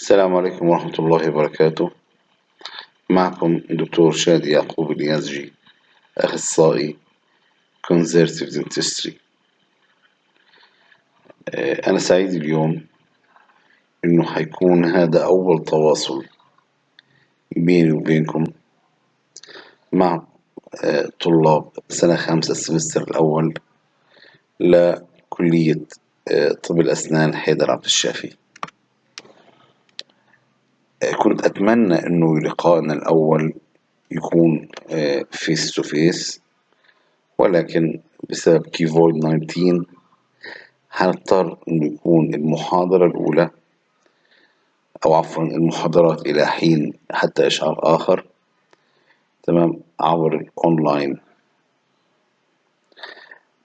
السلام عليكم ورحمة الله وبركاته. معكم دكتور شادي يعقوب اليازجي، أخصائي Conservative Dentistry. أنا سعيد اليوم إنه هيكون هذا أول تواصل بيني وبينكم مع طلاب سنة 5 السمستر الأول لكلية طب الأسنان حيدر عبد الشافي. كنت أتمنى إنه لقائنا الأول يكون فيس تو فيس، ولكن بسبب كوفيد 19 هنضطر إنه يكون المحاضرة الأولى أو عفوا المحاضرات إلى حين حتى إشعار آخر تمام عبر الأونلاين.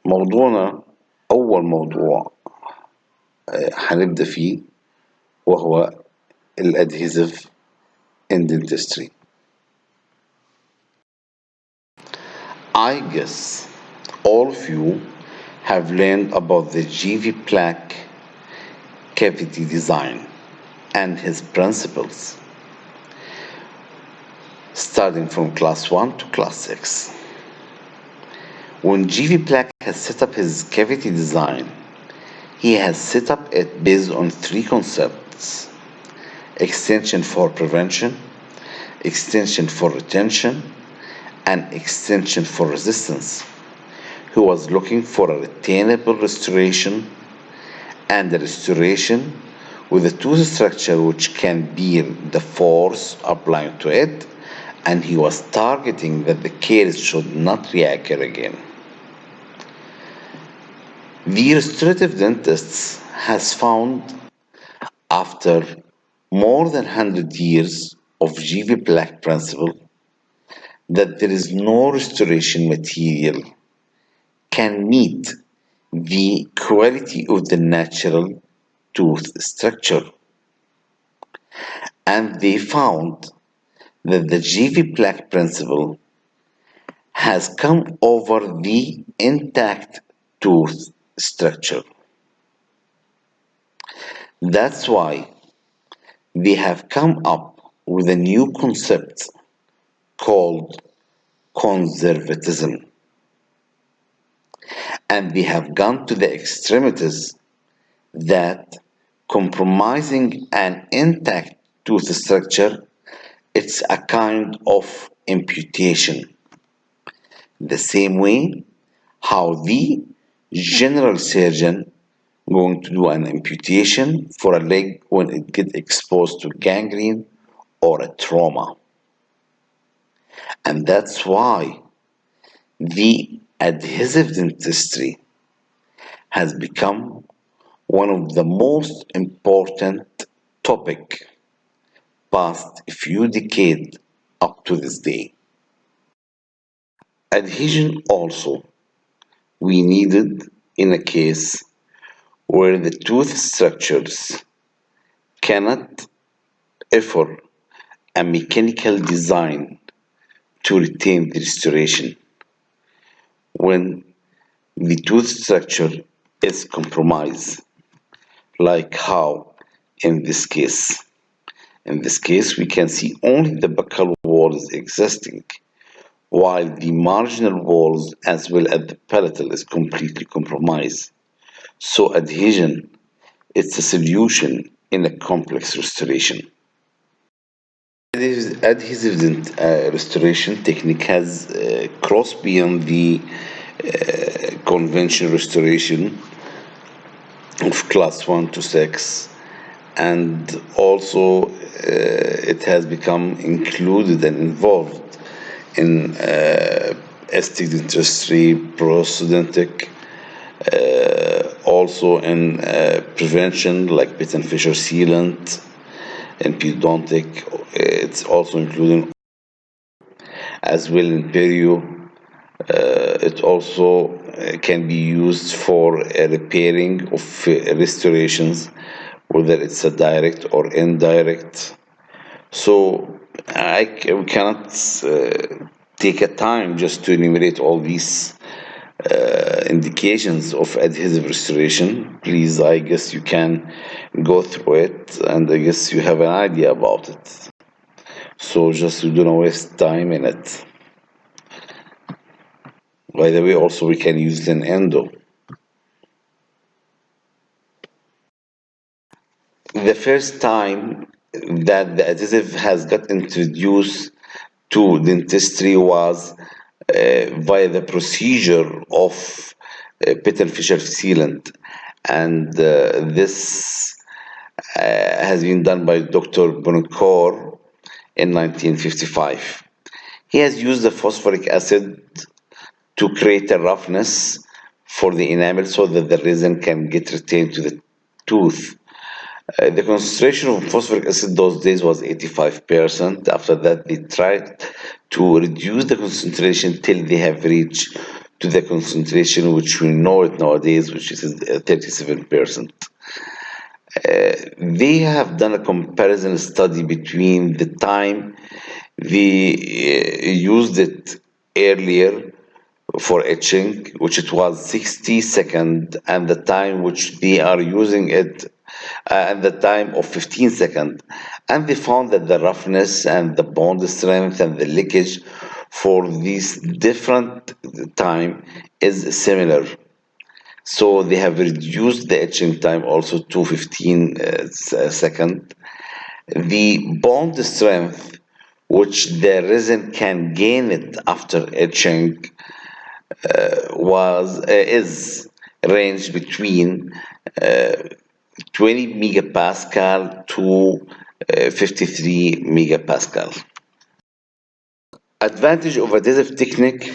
موضوعنا أول موضوع هنبدأ فيه وهو الأدهيزيف in dentistry. I guess all of you have learned about the GV plaque cavity design and his principles, starting from class 1 to class 6. When GV Plaque has set up his cavity design, he has set up it based on three concepts: extension for prevention, extension for retention, and extension for resistance. He was looking for a retainable restoration and a restoration with a tooth structure which can bear the force applied to it, and he was targeting that the caries should not reoccur again. The restorative dentists has found after more than 100 years of GV plaque principle that there is no restoration material can meet the quality of the natural tooth structure. And they found that the GV plaque principle has come over the intact tooth structure. That's why they have come up with a new concept called conservatism. And they have gone to the extremities that compromising an intact tooth structure, it's a kind of amputation. The same way how the general surgeon going to do an amputation for a leg when it gets exposed to gangrene or a trauma. And that's why the adhesive dentistry has become one of the most important topic past few decades up to this day. Adhesion also we needed in a case where the tooth structures cannot offer a mechanical design to retain the restoration. When the tooth structure is compromised, like how in this case. In this case, we can see only the buccal walls existing, while the marginal walls as well as the palatal is completely compromised. So adhesion is a solution in a complex restoration. Adhesive restoration technique has crossed beyond the conventional restoration of class 1 to 6, and also it has become included and involved in aesthetic dentistry, prosthodontic, also in prevention like pit and fissure sealant, and periodontic. It's also including as well in perio. It also can be used for repairing of restorations, whether it's a direct or indirect. So we cannot take a time just to enumerate all these indications of adhesive restoration. Please, I guess you can go through it, and I guess you have an idea about it. So just you don't waste time in it. By the way, also we can use it in endo. The first time that the adhesive has got introduced to dentistry was via the procedure of patent fissure sealant, and this has been done by Dr. Bonacore in 1955. He has used the phosphoric acid to create a roughness for the enamel so that the resin can get retained to the tooth. The concentration of phosphoric acid those days was 85%. After that, they tried to reduce the concentration till they have reached to the concentration which we know it nowadays, which is 37%. They have done a comparison study between the time they used it earlier for etching, which it was 60 seconds, and the time which they are using it at the time of 15 seconds. And they found that the roughness and the bond strength and the leakage for these different time is similar. So they have reduced the etching time also to 15 seconds. The bond strength which the resin can gain it after etching is ranged between 20 megapascal to 53 megapascal. Advantage of adhesive technique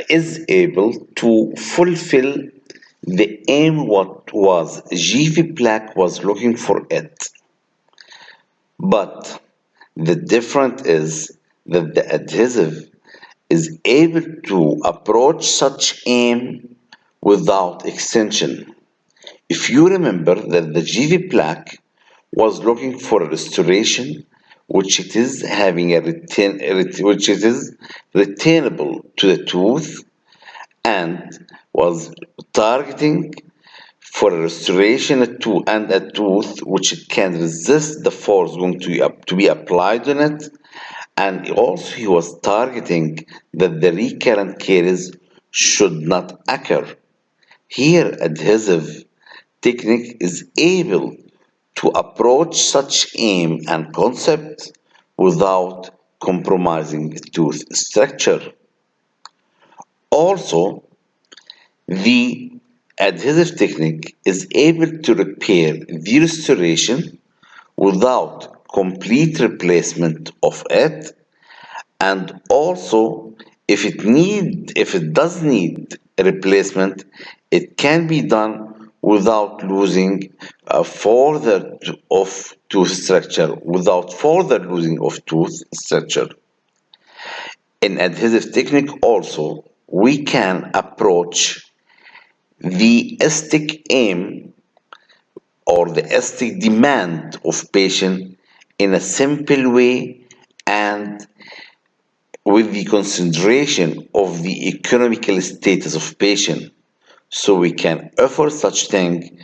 is able to fulfill the aim what was GV Black was looking for it. But the difference is that the adhesive is able to approach such aim without extension. If you remember that the GV plaque was looking for a restoration, which it is having which it is retainable to the tooth, and was targeting for a restoration to and a tooth which it can resist the force going to be applied on it, and also he was targeting that the recurrent caries should not occur. Here adhesive technique is able to approach such aim and concept without compromising tooth structure. Also, the adhesive technique is able to repair the restoration without complete replacement of it, and also if it does need a replacement, it can be done without losing further losing of tooth structure. In adhesive technique also, we can approach the aesthetic aim or the aesthetic demand of patient in a simple way and with the consideration of the economical status of patient, so we can offer such thing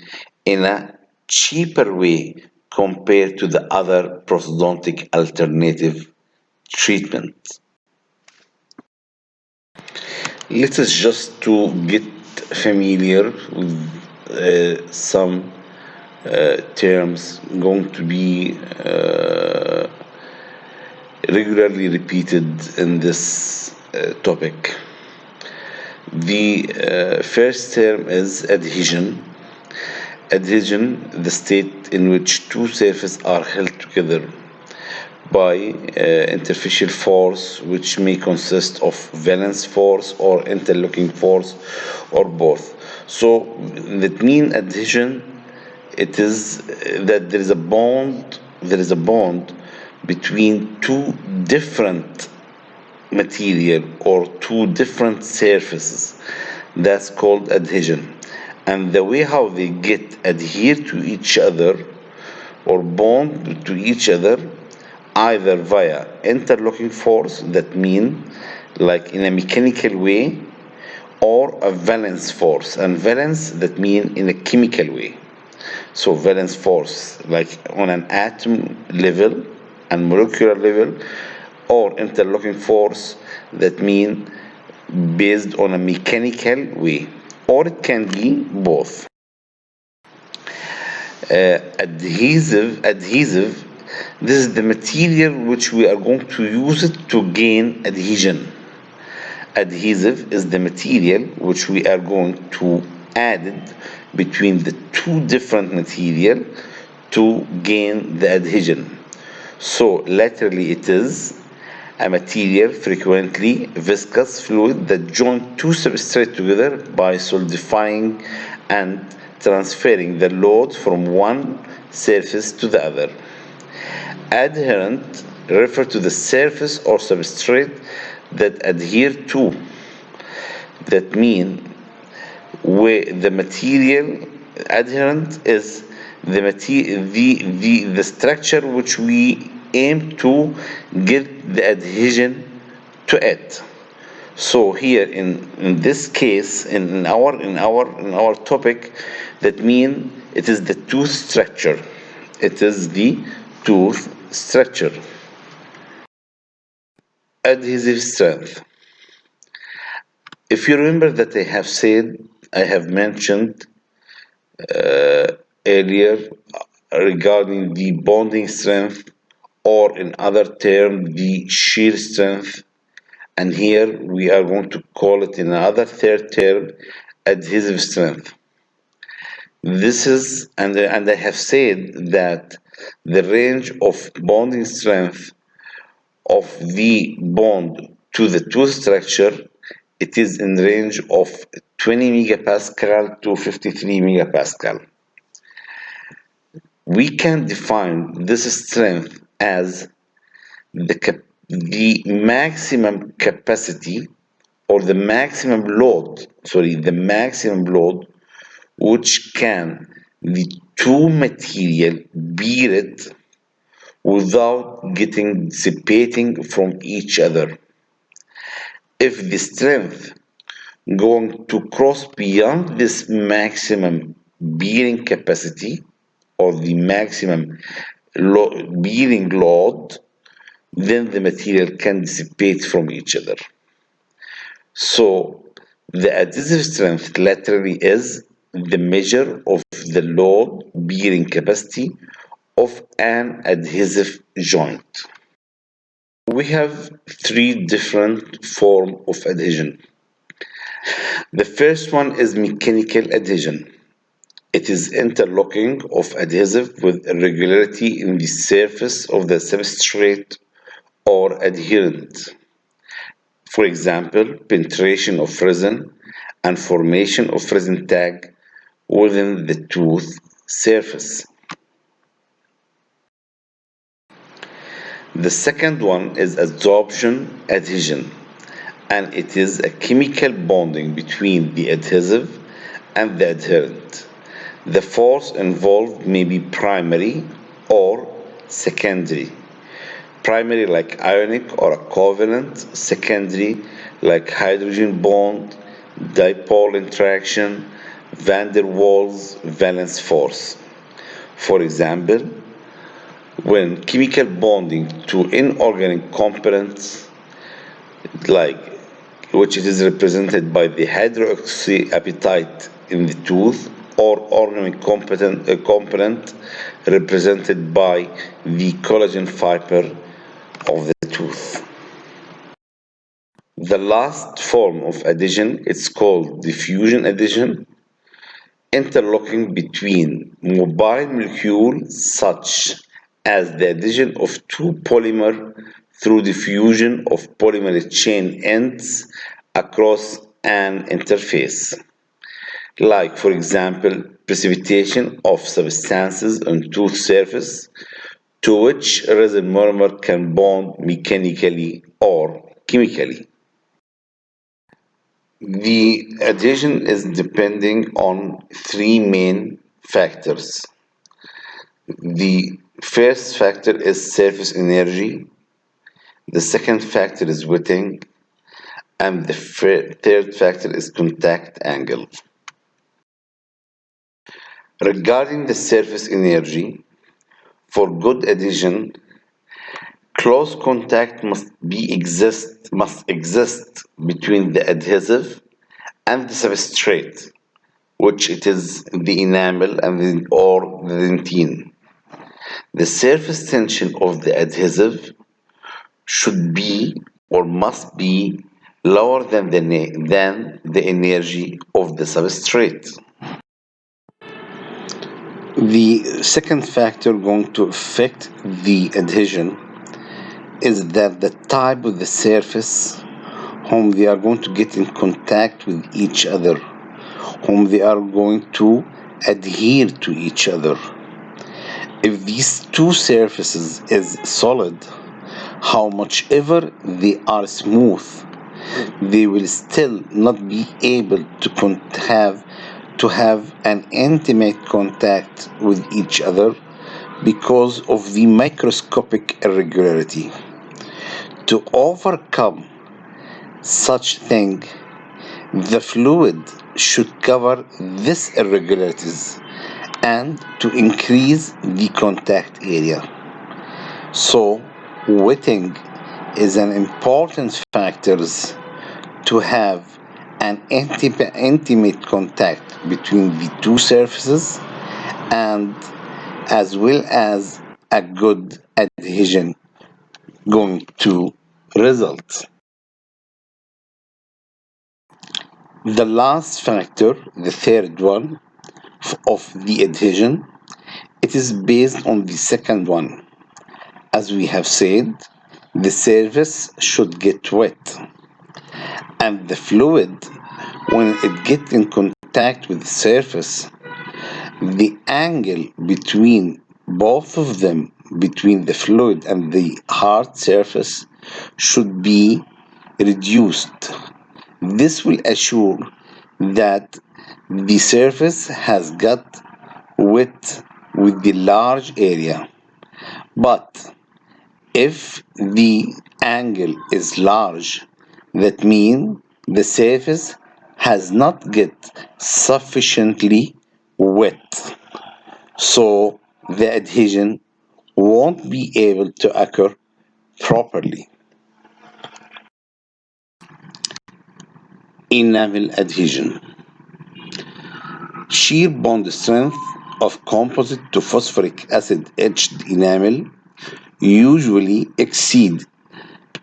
in a cheaper way compared to the other prosthodontic alternative treatment. Let us just to get familiar with some terms going to be regularly repeated in this topic. The first term is adhesion. Adhesion, the state in which two surfaces are held together by interfacial force, which may consist of valence force or interlocking force or both. So that means adhesion, it is that there is a bond between two different material or two different surfaces. That's called adhesion. And the way how they get adhere to each other or bond to each other, either via interlocking force, that mean like in a mechanical way, or a valence force. And valence, that mean in a chemical way. So valence force, like on an atom level and molecular level, or interlocking force, that mean based on a mechanical way, or it can be both. Adhesive, this is the material which we are going to use it to gain adhesion. Adhesive is the material which we are going to add it between the two different material to gain the adhesion. So laterally it is a material frequently viscous fluid that join two substrates together by solidifying and transferring the load from one surface to the other. Adherent refer to the surface or substrate that adhere to. That mean where the material adherent is the structure which we aim to get the adhesion to it. So here in this case in our topic, that mean it is the tooth structure. It is the tooth structure. Adhesive strength. If you remember that I have mentioned earlier regarding the bonding strength, or in other term, the shear strength, and here we are going to call it in another third term, adhesive strength. This is, and I have said that the range of bonding strength of the bond to the tooth structure, it is in range of 20 megapascal to 53 megapascal. We can define this strength as the maximum capacity or the maximum load which can the two material bear it without getting dissipating from each other. If the strength going to cross beyond this maximum bearing capacity or the maximum bearing load, then the material can dissipate from each other. So the adhesive strength laterally is the measure of the load bearing capacity of an adhesive joint. We have three different forms of adhesion. The first one is mechanical adhesion. It is interlocking of adhesive with irregularity in the surface of the substrate or adherent. For example, penetration of resin and formation of resin tag within the tooth surface. The second one is adsorption adhesion, and it is a chemical bonding between the adhesive and the adherent. The force involved may be primary or secondary. Primary like ionic or a covalent, secondary like hydrogen bond, dipole interaction, van der Waals valence force. For example, when chemical bonding to inorganic components like which it is represented by the hydroxyapatite in the tooth, or organic component represented by the collagen fiber of the tooth. The last form of adhesion is called diffusion adhesion, interlocking between mobile molecules such as the adhesion of two polymers through diffusion of polymer chain ends across an interface. Like, for example, precipitation of substances on tooth surface to which resin monomer can bond mechanically or chemically. The adhesion is depending on three main factors. The first factor is surface energy. The second factor is wetting. And the third factor is contact angle. Regarding the surface energy, for good adhesion, close contact must exist between the adhesive and the substrate, which it is the enamel or the dentine. The surface tension of the adhesive should be or must be lower than the energy of the substrate. The second factor going to affect the adhesion is that the type of the surface whom they are going to get in contact with each other, whom they are going to adhere to each other. If these two surfaces is solid, how much ever they are smooth, they will still not be able to have an intimate contact with each other because of the microscopic irregularity. To overcome such thing, the fluid should cover these irregularities and to increase the contact area. So, wetting is an important factor to have an intimate contact between the two surfaces and as well as a good adhesion going to result. The last factor, the third one of the adhesion, it is based on the second one. As we have said, the surface should get wet and the fluid, when it gets in contact with the surface, the angle between both of them, between the fluid and the hard surface, should be reduced. This will assure that the surface has got wet with the large area. But if the angle is large, that means the surface has not get sufficiently wet. So the adhesion won't be able to occur properly. Enamel adhesion. Shear bond strength of composite to phosphoric acid etched enamel usually exceed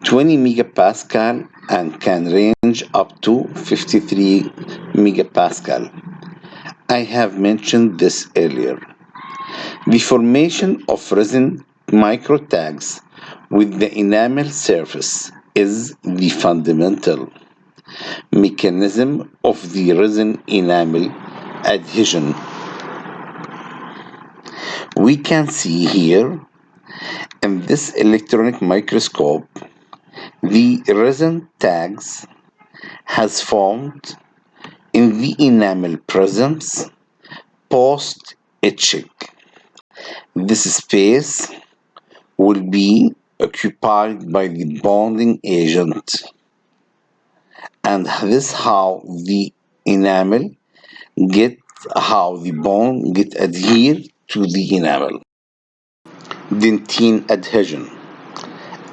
20 megapascal and can range up to 53 megapascal. I have mentioned this earlier. The formation of resin microtags with the enamel surface is the fundamental mechanism of the resin enamel adhesion. We can see here in this electronic microscope the resin tags has formed in the enamel prisms post etching. This space will be occupied by the bonding agent, and this how the enamel get how the bond get adhered to the enamel. Dentine adhesion.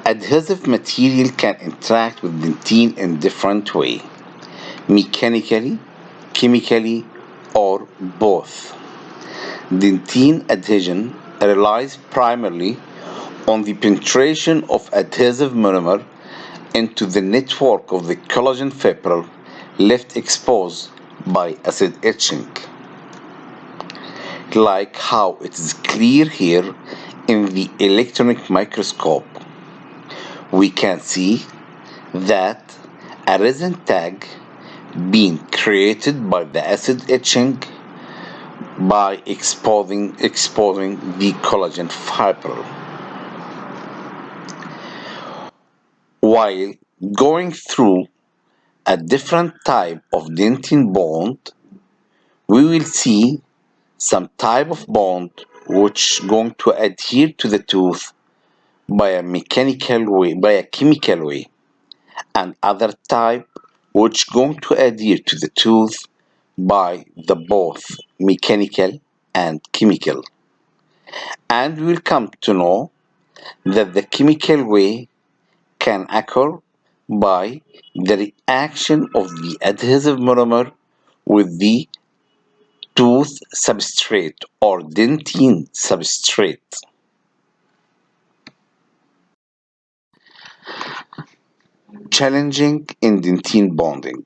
Adhesive material can interact with dentine in different way, mechanically, chemically, or both. Dentine adhesion relies primarily on the penetration of adhesive monomer into the network of the collagen fibril left exposed by acid etching. Like how it is clear here in the electronic microscope, we can see that a resin tag being created by the acid etching by exposing the collagen fibril. While going through a different type of dentine bond, we will see some type of bond which going to adhere to the tooth by a chemical way, and other type which going to adhere to the tooth by the both mechanical and chemical. And we'll come to know that the chemical way can occur by the reaction of the adhesive monomer with the tooth substrate or dentine substrate. Challenging in dentine bonding.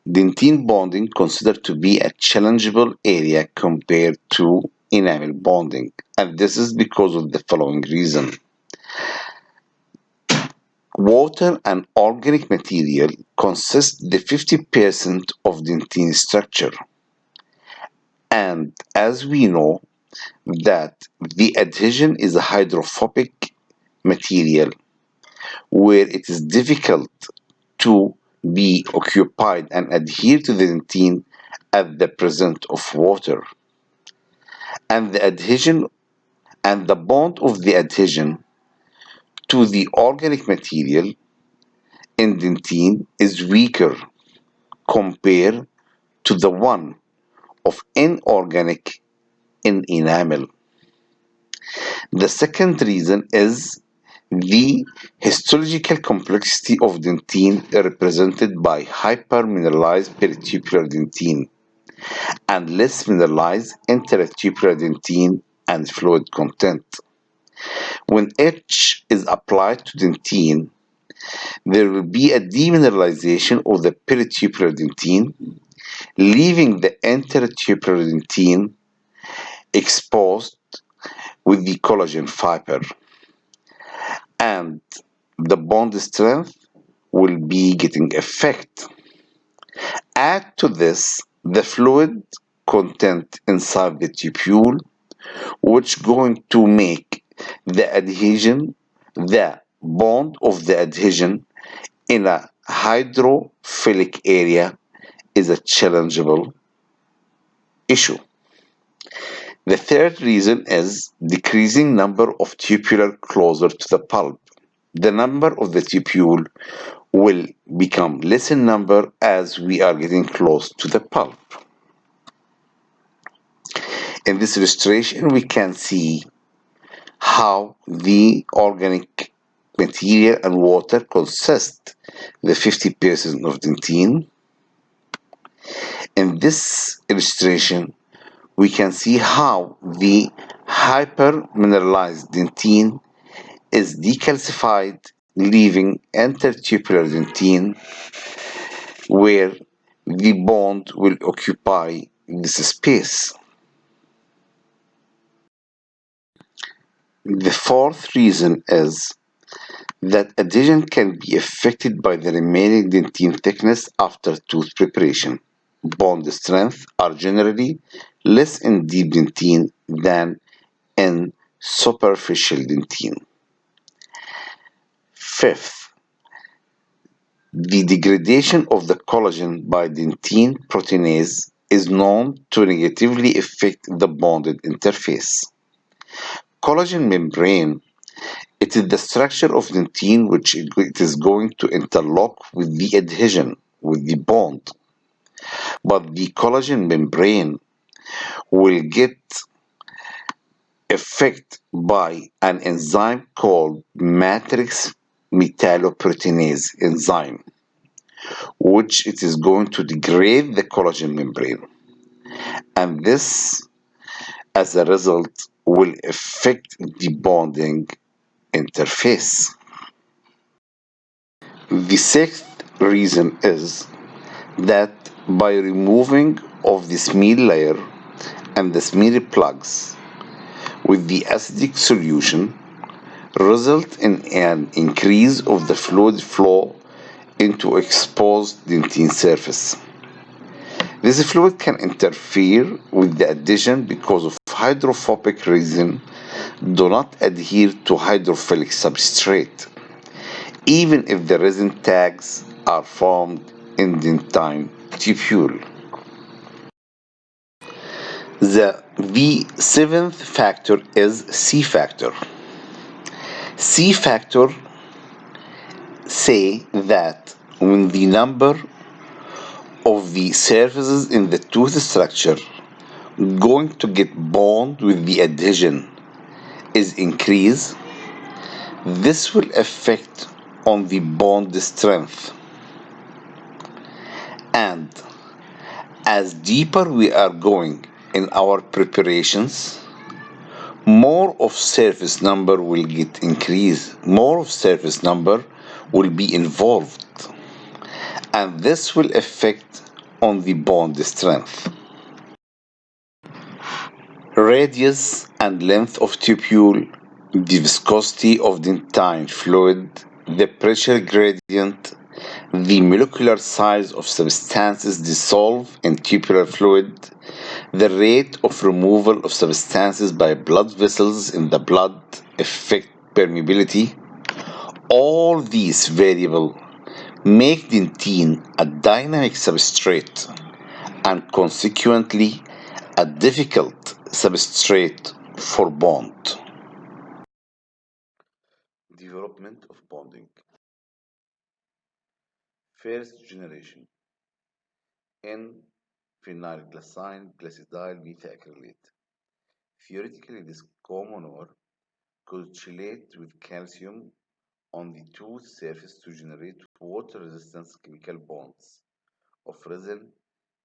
Dentine bonding considered to be a challengeable area compared to enamel bonding, and this is because of the following reason. Water and organic material consist the 50% of dentine structure, and as we know that the adhesion is a hydrophobic material where it is difficult to be occupied and adhere to the dentine at the presence of water. And the adhesion and the bond of the adhesion to the organic material in dentine is weaker compared to the one of inorganic in enamel. The second reason is the histological complexity of dentine represented by hypermineralized peritubular dentine and less mineralized intertubular dentine and fluid content. When H is applied to dentine, there will be a demineralization of the peritubular dentine, leaving the intertubular dentine exposed with the collagen fiber, and the bond strength will be getting effect. Add to this the fluid content inside the tubule, which going to make the adhesion, the bond of the adhesion in a hydrophilic area is a challengeable issue. The third reason is decreasing number of tubular closer to the pulp. The number of the tubule will become less in number as we are getting close to the pulp. In this illustration, we can see how the organic material and water consist the 50% of dentine. In this illustration, we can see how the hypermineralized dentine is decalcified, leaving intertubular dentine where the bond will occupy this space. The fourth reason is that adhesion can be affected by the remaining dentine thickness after tooth preparation. Bond strength are generally less in deep dentine than in superficial dentine. Fifth, the degradation of the collagen by dentine proteinase is known to negatively affect the bonded interface. Collagen membrane, it is the structure of dentine which it is going to interlock with the adhesion, with the bond. But the collagen membrane will get affected by an enzyme called matrix metalloproteinase enzyme, which it is going to degrade the collagen membrane. And this, as a result, will affect the bonding interface. The sixth reason is that by removing of the smear layer and the smear plugs with the acidic solution result in an increase of the fluid flow into exposed dentine surface. This fluid can interfere with the adhesion because of hydrophobic reason do not adhere to hydrophilic substrate, even if the resin tags are formed in dentine tubule. The seventh factor is C factor. C factor say that when the number of the surfaces in the tooth structure going to get bond with the adhesion is increased, this will affect on the bond strength. And as deeper we are going in our preparations, more of surface number will get increased, more of surface number will be involved, and this will affect on the bond strength. Radius and length of tubule, the viscosity of dentine fluid, the pressure gradient, the molecular size of substances dissolved in tubular fluid, the rate of removal of substances by blood vessels in the blood affect permeability. All these variables make dentine a dynamic substrate and consequently a difficult substrate for bond. Development of bonding. First generation N phenylglycine glycidyl methacrylate. Theoretically, this comonomer could chelate with calcium on the tooth surface to generate water-resistant chemical bonds of resin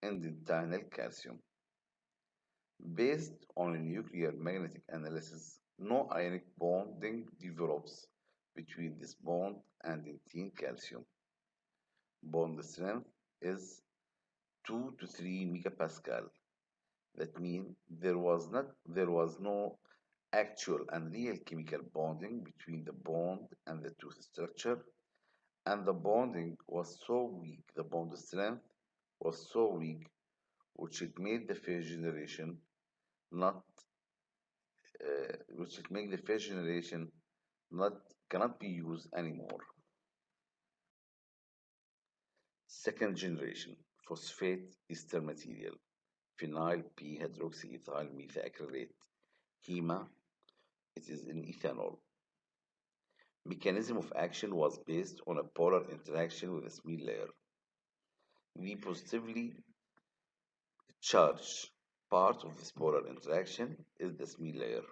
and dentinal calcium. Based on a nuclear magnetic analysis, no ionic bonding develops between this bond and dentine calcium. Bond strength is 2 to 3 megapascal. That means there was no actual and real chemical bonding between the bond and the tooth structure, and the bonding was so weak, the bond strength was so weak, which it made the first generation not which it make the first generation not cannot be used anymore. Second generation phosphate ester material, phenyl p hydroxyethyl methacrylate, HEMA. It is in ethanol. Mechanism of action was based on a polar interaction with a smooth layer. The positively charged part of this polar interaction is the smooth layer,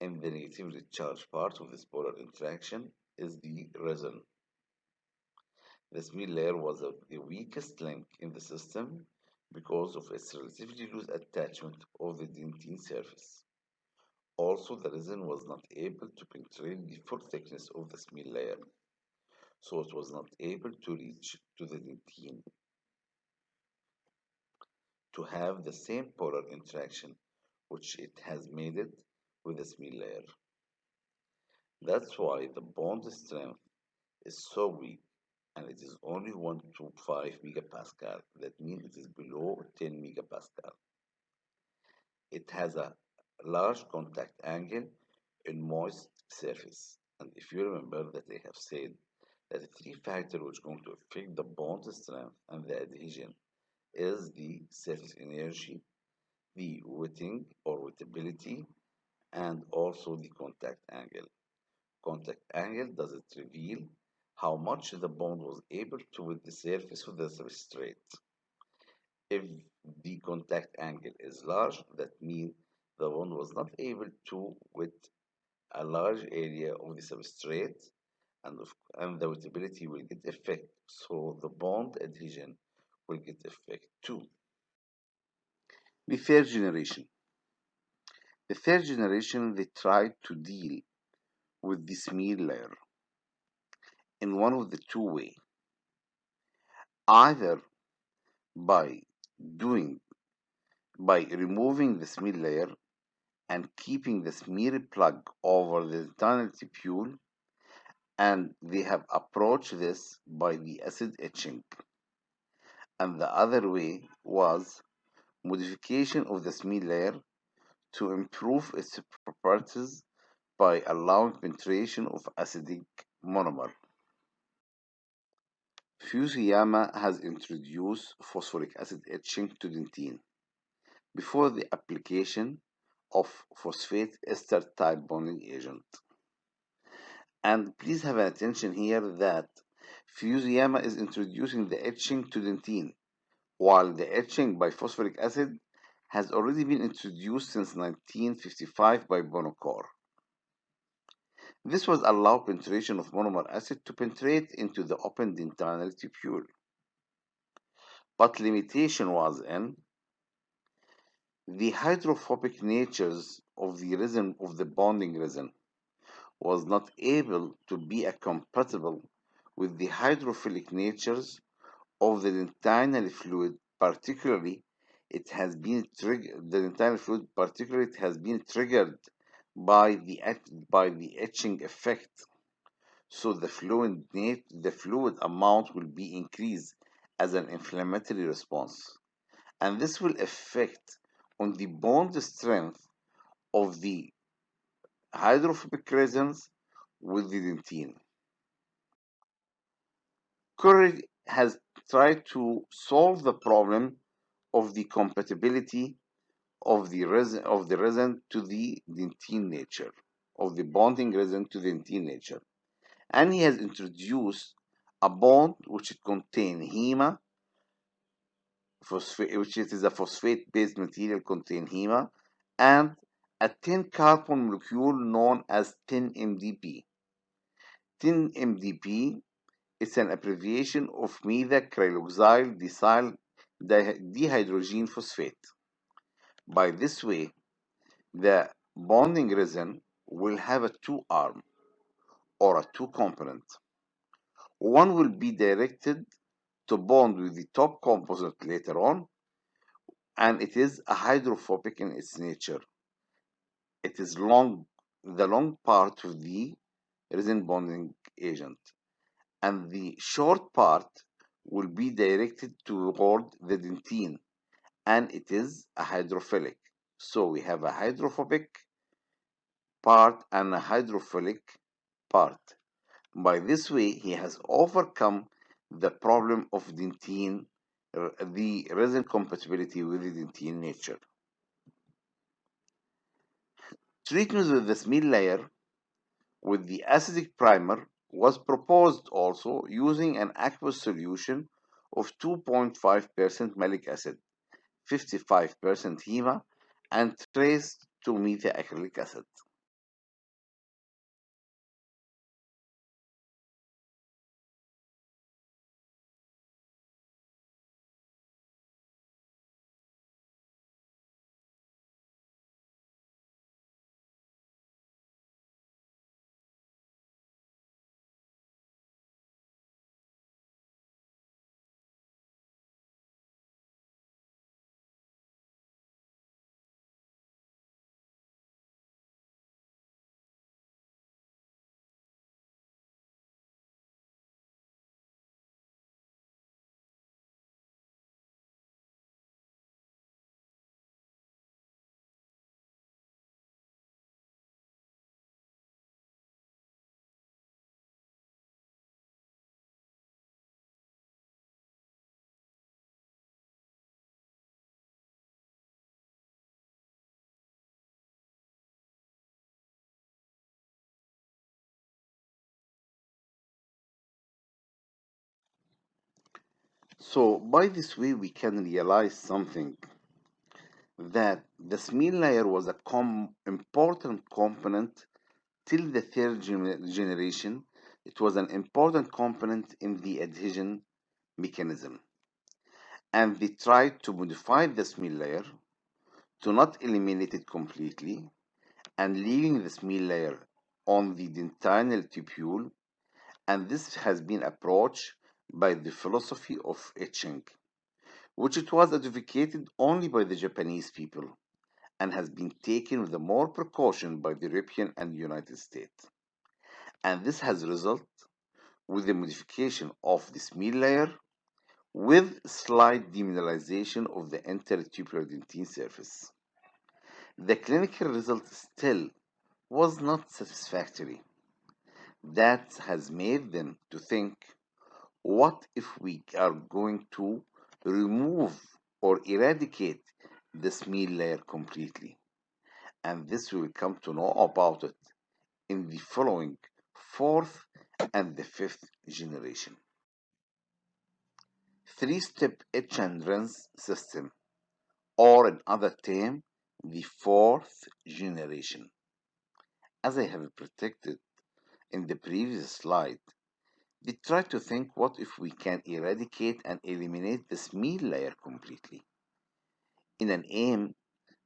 and the negatively charged part of this polar interaction is the resin. The smooth layer was the weakest link in the system because of its relatively loose attachment of the dentine surface. Also, the resin was not able to penetrate the full thickness of the smooth layer, so it was not able to reach to the dentine to have the same polar interaction which it has made it with the smooth layer. That's why the bond strength is so weak and it is only 1 to 5 megapascal. That means it is below 10 megapascal. It has a large contact angle in moist surface. And if you remember that I have said that the three factors which are going to affect the bond strength and the adhesion is the surface energy, the wetting or wettability, and also the contact angle. Contact angle does it reveal how much the bond was able to with the surface of the substrate. If the contact angle is large, that means the bond was not able to with a large area of the substrate, and the wettability will get effect. So the bond adhesion will get effect too. The third generation. The third generation, they tried to deal with the smear layer in one of the two ways, either by doing by removing the smear layer and keeping the smear plug over the internal tubule, and they have approached this by the acid etching. And the other way was modification of the smear layer to improve its properties by allowing penetration of acidic monomer. Fusuyama has introduced phosphoric acid etching to dentine before the application of phosphate ester type bonding agent. And please have an attention here that Fusiyama is introducing the etching to dentine, while the etching by phosphoric acid has already been introduced since 1955 by Bonocor. This was allow penetration of monomer acid to penetrate into the open dentinal tubule. But limitation was in the hydrophobic natures of the resin of the bonding resin was not able to be compatible with the hydrophilic natures of the dentinal fluid, particularly the dentinal fluid particularly it has been triggered by the etching effect. So the fluid amount will be increased as an inflammatory response, and this will affect on the bond strength of the hydrophobic resins with the dentine. Curry has tried to solve the problem of the compatibility of the resin to the dentine nature, of the bonding resin to the dentine nature. And he has introduced a bond which contains hema, which is a phosphate-based material contain hema, and a 10 carbon molecule known as 10-MDP. 10-MDP is an abbreviation of methacriloxyl desyl dihydrogen phosphate. By this way, the bonding resin will have a two arm or a two component. One will be directed to bond with the top composite later on, and it is a hydrophobic in its nature. It is the long part of the resin bonding agent, and the short part will be directed toward the dentine, and it is a hydrophilic. So we have a hydrophobic part and a hydrophilic part. By this way, he has overcome the problem of dentine, the resin compatibility with the dentine nature. Treatment with the smooth layer with the acidic primer was proposed also using an aqueous solution of 2.5% malic acid, 55% hema, and trace to methacrylic acid. So by this way, we can realize something that the smear layer was a important component till the third generation. It was an important component in the adhesion mechanism, and they tried to modify the smear layer to not eliminate it completely and leaving the smear layer on the dentinal tubule, and this has been approached by the philosophy of etching, which it was advocated only by the Japanese people and has been taken with more precaution by the European and United States. And this has resulted with the modification of the smear layer with slight demineralization of the intertubular dentine surface. The clinical result still was not satisfactory. That has made them to think, what if we are going to remove or eradicate the smear layer completely? And this we will come to know about it in the following fourth and the fifth generation. Three-step etch and rinse system, or in other term, the fourth generation. As I have predicted in the previous slide, we try to think what if we can eradicate and eliminate the smear layer completely, in an aim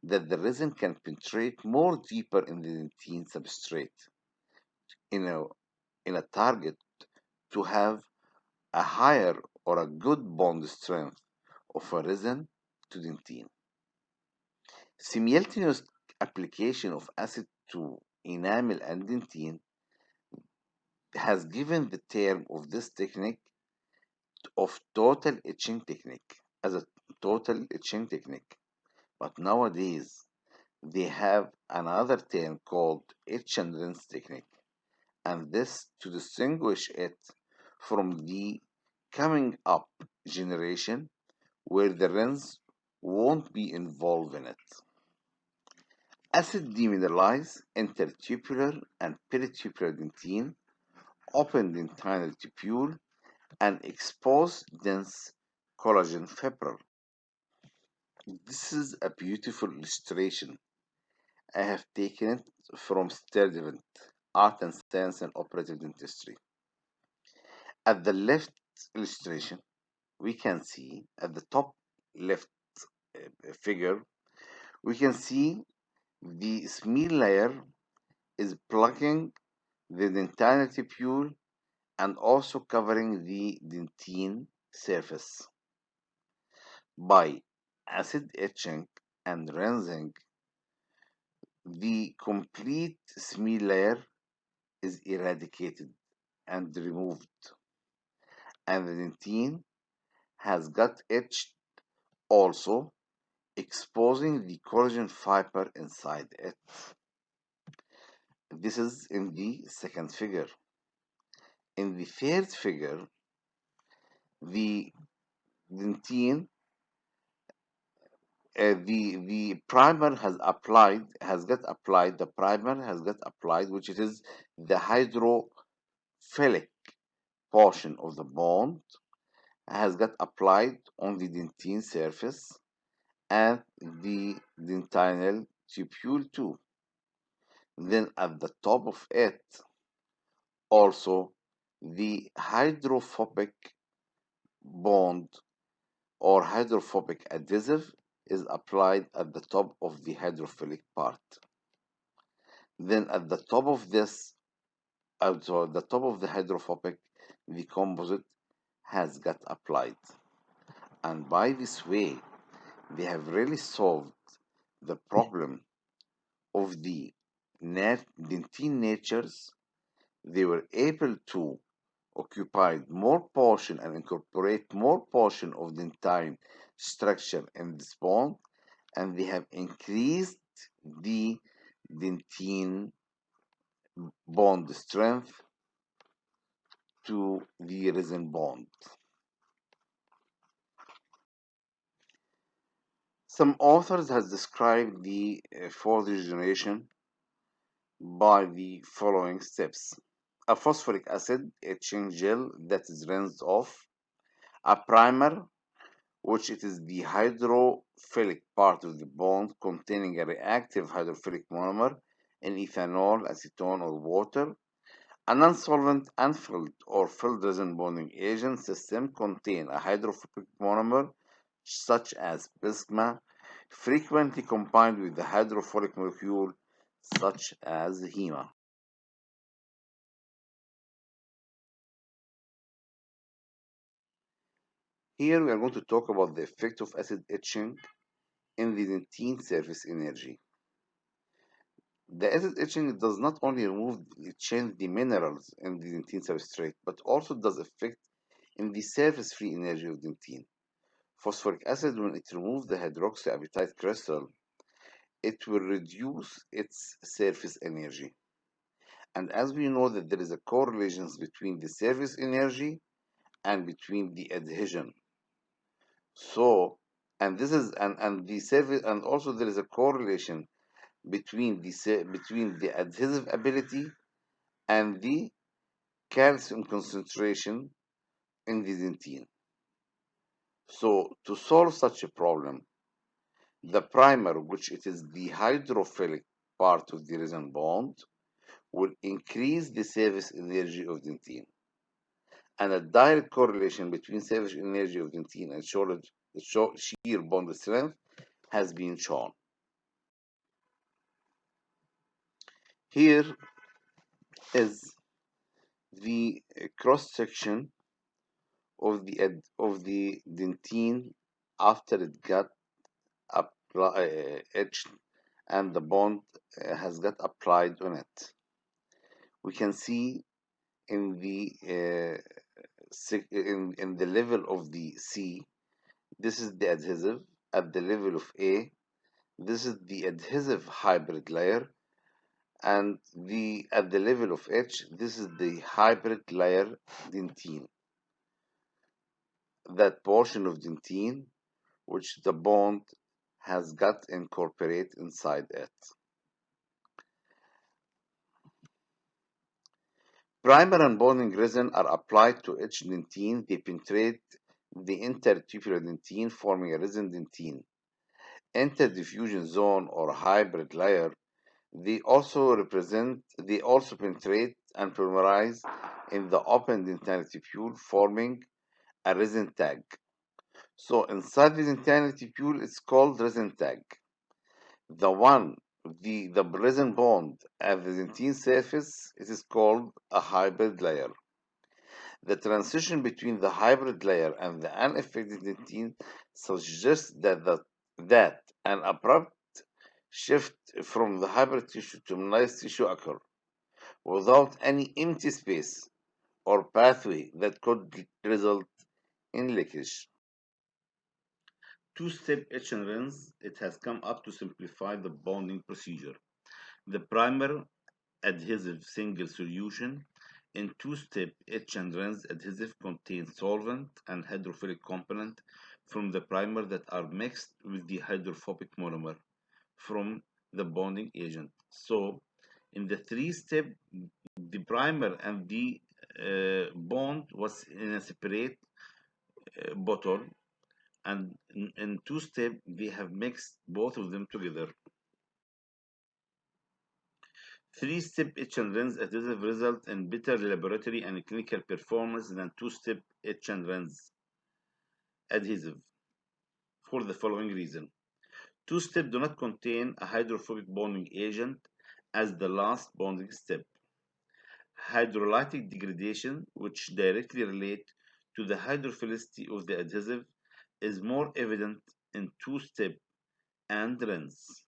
that the resin can penetrate more deeper in the dentine substrate, in a, in a target to have a higher or a good bond strength of a resin to dentine. Simultaneous application of acid to enamel and dentine has given the term of this technique of total etching technique as a total etching technique. But nowadays they have another term called etch and rinse technique, and this to distinguish it from the coming up generation where the rinse won't be involved in it. Acid demineralize intertubular and peritubular dentine, open dentinal tubule, and expose dense collagen fibril. This is a beautiful illustration. I have taken it from Sturdivant, Art and Science and Operative Dentistry. At the left illustration, we can see at the top left figure, we can see the smear layer is plugging the dentinal tubule and also covering the dentine surface. By acid etching and rinsing, the complete smear layer is eradicated and removed, and the dentine has got etched also, exposing the collagen fiber inside it. This is in the second figure. In the third figure, the dentine, the primer the primer has got applied, which it is the hydrophilic portion of the bond has got applied on the dentine surface and the dentinal tubule too. Then at the top of it, also the hydrophobic bond or hydrophobic adhesive is applied at the top of the hydrophilic part. Then at the top of this, also at the top of the hydrophobic, the composite has got applied. And by this way, they have really solved the problem of the dentine natures. They were able to occupy more portion and incorporate more portion of dentine structure in this bond, and they have increased the dentine bond strength to the resin bond. Some authors has described the fourth generation by the following steps. A phosphoric acid etching gel that is rinsed off, a primer, which it is the hydrophilic part of the bond containing a reactive hydrophilic monomer in ethanol, acetone, or water, a non-solvent unfilled or filled resin bonding agent system contain a hydrophobic monomer such as bismuth, frequently combined with the hydrophilic molecule such as HEMA. Here we are going to talk about the effect of acid etching in the dentine surface energy. The acid etching does not only change the minerals in the dentine substrate, but also does affect in the surface free energy of dentine. Phosphoric acid, when it removes the hydroxyapatite crystal, it will reduce its surface energy. And as we know that there is a correlation between the surface energy and between the adhesion. So, and this is and the surface, and also there is a correlation between the adhesive ability and the calcium concentration in the dentine. So to solve such a problem, the primer, which it is the hydrophilic part of the resin bond, will increase the surface energy of dentine. And a direct correlation between surface energy of dentine and shear bond strength has been shown. Here is the cross section of the dentine after it got etched and the bond has got applied on it. We can see in the in the level of the C, this is the adhesive. At the level of A, this is the adhesive hybrid layer, and the at the level of H, this is the hybrid layer dentine. That portion of dentine which the bond has got incorporated inside it. Primer and bonding resin are applied to each dentine. They penetrate the intertubular dentine, forming a resin dentine. Interdiffusion zone or hybrid layer. They also penetrate and polymerize in the open dentinal tubule, forming a resin tag. So inside the dentinal tubule, it's called resin tag. The resin bond at the dentine surface, it is called a hybrid layer. The transition between the hybrid layer and the unaffected dentine suggests that an abrupt shift from the hybrid tissue to mnized tissue occur without any empty space or pathway that could result in leakage. Two-step etch and rinse, it has come up to simplify the bonding procedure. The primer adhesive single solution in two-step etch and rinse adhesive contains solvent and hydrophilic component from the primer that are mixed with the hydrophobic monomer from the bonding agent. So in the three-step, the primer and the bond was in a separate bottle, and in two-step they have mixed both of them together. Three-step etch and rinse adhesive result in better laboratory and clinical performance than two-step etch and rinse adhesive for the following reason. Two-step do not contain a hydrophobic bonding agent as the last bonding step. Hydrolytic degradation, which directly relate to the hydrophilicity of the adhesive, is more evident in two-step and rinse.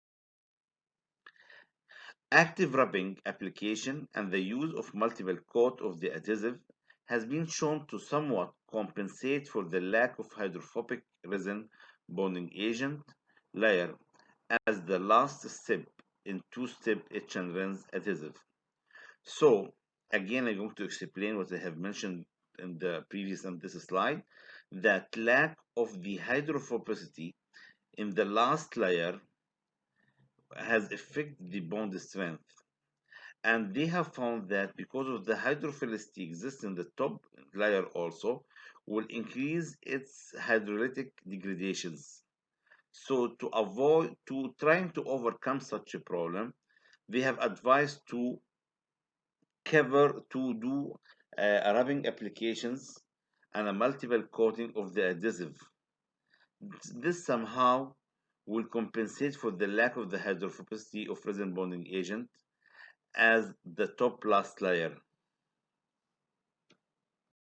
Active rubbing application and the use of multiple coat of the adhesive has been shown to somewhat compensate for the lack of hydrophobic resin bonding agent layer as the last step in two-step etch and rinse adhesive. So again, I'm going to explain what I have mentioned in the previous and this slide, that lack of the hydrophobicity in the last layer has affected the bond strength. And they have found that because of the hydrophilicity exists in the top layer also, will increase its hydrolytic degradations. So trying to overcome such a problem, they have advised to do rubbing applications and a multiple coating of the adhesive. This somehow will compensate for the lack of the hydrophobicity of resin bonding agent as the top last layer.